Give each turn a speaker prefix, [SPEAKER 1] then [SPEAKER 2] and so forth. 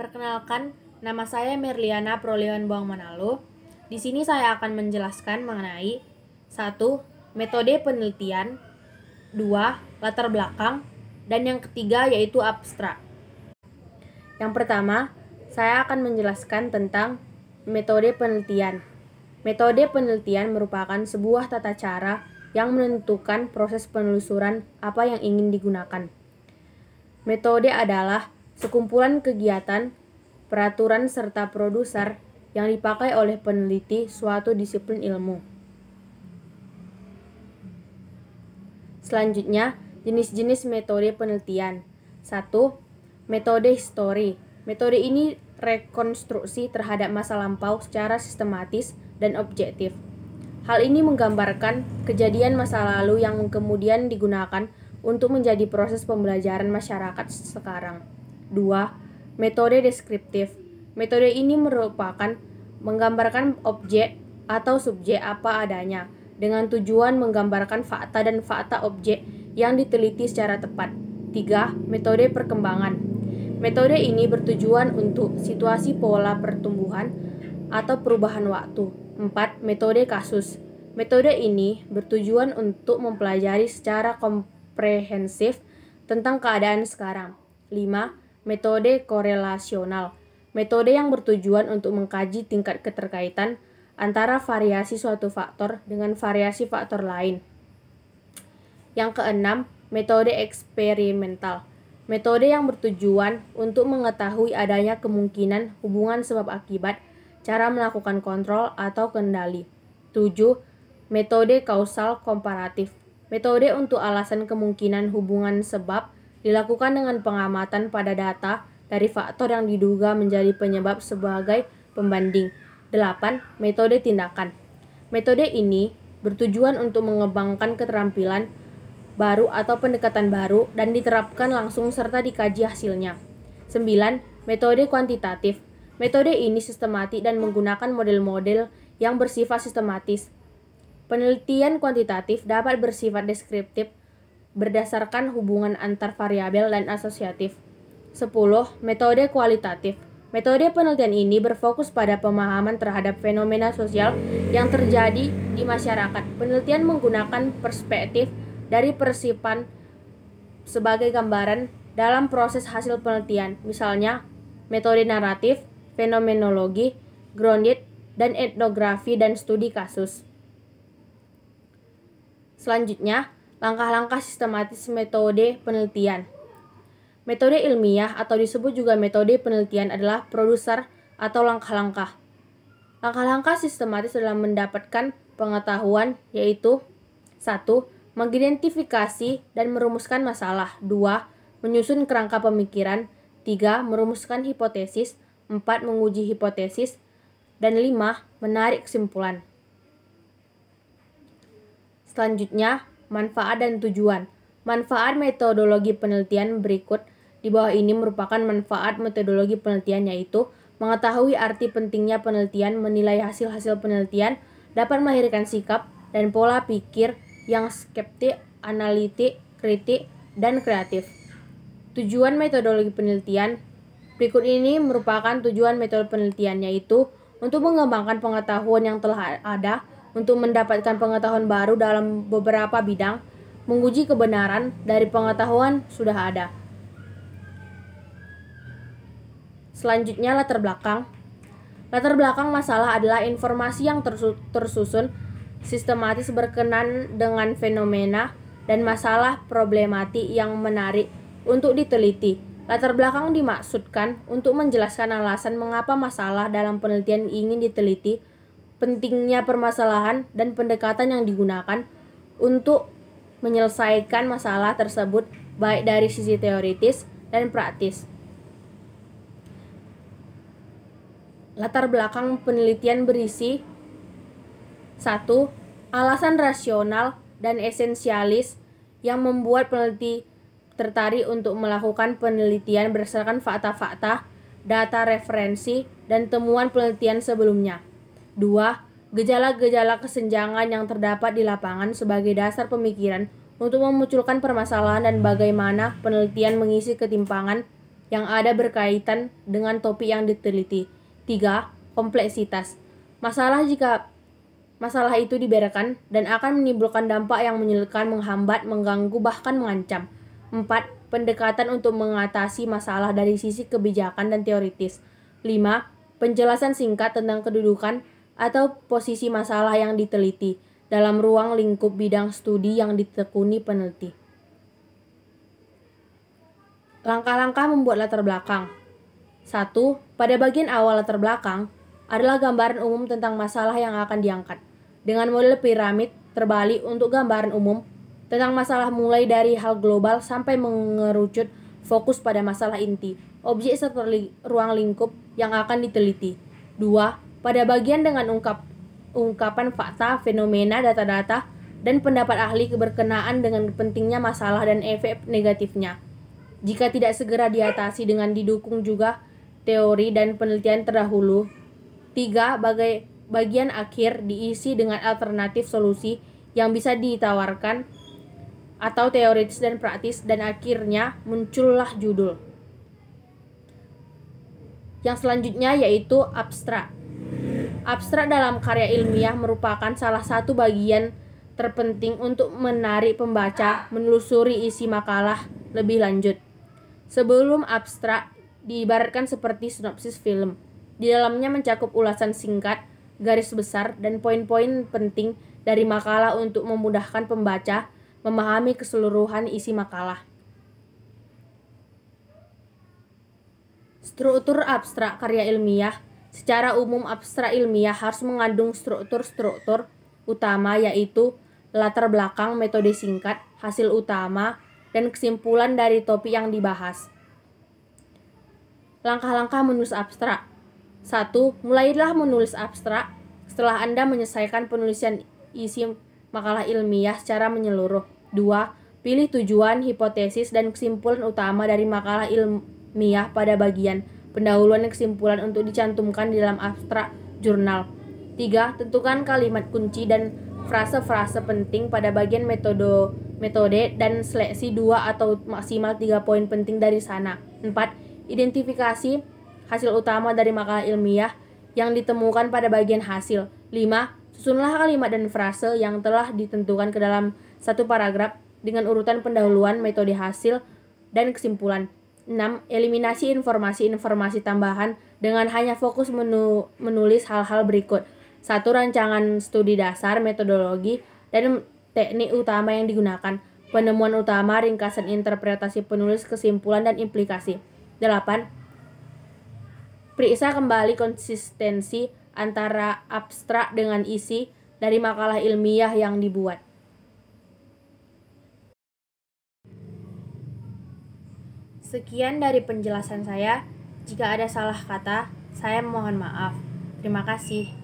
[SPEAKER 1] Perkenalkan, nama saya Merliana Proleon Buang Manalo. Di sini saya akan menjelaskan mengenai 1. Metode penelitian, 2. Latar belakang, dan yang ketiga yaitu abstrak. Yang pertama, saya akan menjelaskan tentang metode penelitian. Metode penelitian merupakan sebuah tata cara yang menentukan proses penelusuran apa yang ingin digunakan. Metode adalah sekumpulan kegiatan, peraturan, serta produser yang dipakai oleh peneliti suatu disiplin ilmu. Selanjutnya, jenis-jenis metode penelitian. 1. Metode histori. Metode ini rekonstruksi terhadap masa lampau secara sistematis dan objektif. Hal ini menggambarkan kejadian masa lalu yang kemudian digunakan untuk menjadi proses pembelajaran masyarakat sekarang. 2. Metode deskriptif. Metode ini merupakan menggambarkan objek atau subjek apa adanya dengan tujuan menggambarkan fakta dan fakta objek yang diteliti secara tepat. 3. Metode perkembangan. Metode ini bertujuan untuk situasi pola pertumbuhan atau perubahan waktu. 4. Metode kasus. Metode ini bertujuan untuk mempelajari secara komprehensif tentang keadaan sekarang. 5. Metode korelasional. Metode yang bertujuan untuk mengkaji tingkat keterkaitan antara variasi suatu faktor dengan variasi faktor lain. Yang keenam, metode eksperimental. Metode yang bertujuan untuk mengetahui adanya kemungkinan hubungan sebab akibat, cara melakukan kontrol atau kendali. 7. Metode kausal komparatif. Metode untuk alasan kemungkinan hubungan sebab dilakukan dengan pengamatan pada data dari faktor yang diduga menjadi penyebab sebagai pembanding. 8. Metode tindakan. Metode ini bertujuan untuk mengembangkan keterampilan baru atau pendekatan baru dan diterapkan langsung serta dikaji hasilnya. 9. Metode kuantitatif. Metode ini sistematik dan menggunakan model-model yang bersifat sistematis. Penelitian kuantitatif dapat bersifat deskriptif berdasarkan hubungan antar variabel dan asosiatif. 10. Metode kualitatif. Metode penelitian ini berfokus pada pemahaman terhadap fenomena sosial yang terjadi di masyarakat. Penelitian menggunakan perspektif dari persipan sebagai gambaran dalam proses hasil penelitian, misalnya metode naratif, fenomenologi, grounded, dan etnografi dan studi kasus. Selanjutnya, langkah-langkah sistematis metode penelitian. Metode ilmiah atau disebut juga metode penelitian adalah produser atau langkah-langkah. Langkah-langkah sistematis dalam mendapatkan pengetahuan yaitu 1. Mengidentifikasi dan merumuskan masalah. 2. Menyusun kerangka pemikiran. 3. Merumuskan hipotesis. 4. Menguji hipotesis. Dan 5. Menarik kesimpulan. Selanjutnya, manfaat dan tujuan. Manfaat metodologi penelitian berikut di bawah ini merupakan manfaat metodologi penelitian, yaitu mengetahui arti pentingnya penelitian, menilai hasil-hasil penelitian, dapat melahirkan sikap dan pola pikir yang skeptik, analitik, kritik, dan kreatif. Tujuan metodologi penelitian. Berikut ini merupakan tujuan metode penelitian, yaitu untuk mengembangkan pengetahuan yang telah ada, untuk mendapatkan pengetahuan baru dalam beberapa bidang, menguji kebenaran dari pengetahuan sudah ada. Selanjutnya, latar belakang. Latar belakang masalah adalah informasi yang tersusun sistematis berkenan dengan fenomena dan masalah problematik yang menarik untuk diteliti. Latar belakang dimaksudkan untuk menjelaskan alasan mengapa masalah dalam penelitian ingin diteliti, pentingnya permasalahan, dan pendekatan yang digunakan untuk menyelesaikan masalah tersebut baik dari sisi teoritis dan praktis. Latar belakang penelitian berisi 1. Alasan rasional dan esensialis yang membuat peneliti tertarik untuk melakukan penelitian berdasarkan fakta-fakta, data referensi, dan temuan penelitian sebelumnya. 2. Gejala-gejala kesenjangan yang terdapat di lapangan sebagai dasar pemikiran untuk memunculkan permasalahan dan bagaimana penelitian mengisi ketimpangan yang ada berkaitan dengan topik yang diteliti. 3. Kompleksitas. Jika masalah itu dibiarkan dan akan menimbulkan dampak yang menyulitkan, menghambat, mengganggu, bahkan mengancam. 4. Pendekatan untuk mengatasi masalah dari sisi kebijakan dan teoritis. 5. Penjelasan singkat tentang kedudukan atau posisi masalah yang diteliti dalam ruang lingkup bidang studi yang ditekuni peneliti. Langkah-langkah membuat latar belakang. 1. Pada bagian awal latar belakang adalah gambaran umum tentang masalah yang akan diangkat, dengan model piramid terbalik untuk gambaran umum tentang masalah mulai dari hal global sampai mengerucut fokus pada masalah inti, objek serta ruang lingkup yang akan diteliti. 2. Pada bagian dengan ungkapan fakta, fenomena, data-data, dan pendapat ahli berkenaan dengan pentingnya masalah dan efek negatifnya. Jika tidak segera diatasi dengan didukung juga teori dan penelitian terdahulu. 3. Bagian akhir diisi dengan alternatif solusi yang bisa ditawarkan atau teoritis dan praktis, dan akhirnya muncullah judul. Yang selanjutnya yaitu abstrak. Abstrak dalam karya ilmiah merupakan salah satu bagian terpenting untuk menarik pembaca menelusuri isi makalah lebih lanjut. Sebelum abstrak diibaratkan seperti sinopsis film. Di dalamnya mencakup ulasan singkat, garis besar, dan poin-poin penting dari makalah untuk memudahkan pembaca memahami keseluruhan isi makalah. Struktur abstrak karya ilmiah. Secara umum, abstrak ilmiah harus mengandung struktur-struktur utama, yaitu latar belakang, metode singkat, hasil utama, dan kesimpulan dari topik yang dibahas. Langkah-langkah menulis abstrak. 1. Mulailah menulis abstrak setelah Anda menyelesaikan penulisan isi makalah ilmiah secara menyeluruh. 2. Pilih tujuan, hipotesis, dan kesimpulan utama dari makalah ilmiah pada bagian pendahuluan dan kesimpulan untuk dicantumkan di dalam abstrak jurnal. 3. Tentukan kalimat kunci dan frase-frase penting pada bagian metode dan seleksi 2 atau maksimal 3 poin penting dari sana. 4. Identifikasi hasil utama dari makalah ilmiah yang ditemukan pada bagian hasil. 5. Susunlah kalimat dan frase yang telah ditentukan ke dalam satu paragraf dengan urutan pendahuluan, metode, hasil, dan kesimpulan. 6. Eliminasi informasi-informasi tambahan dengan hanya fokus menulis hal-hal berikut. 1. Rancangan studi dasar, metodologi, dan teknik utama yang digunakan. Penemuan utama, ringkasan interpretasi penulis, kesimpulan, dan implikasi. 8. Periksa kembali konsistensi antara abstrak dengan isi dari makalah ilmiah yang dibuat. Sekian dari penjelasan saya. Jika ada salah kata, saya mohon maaf. Terima kasih.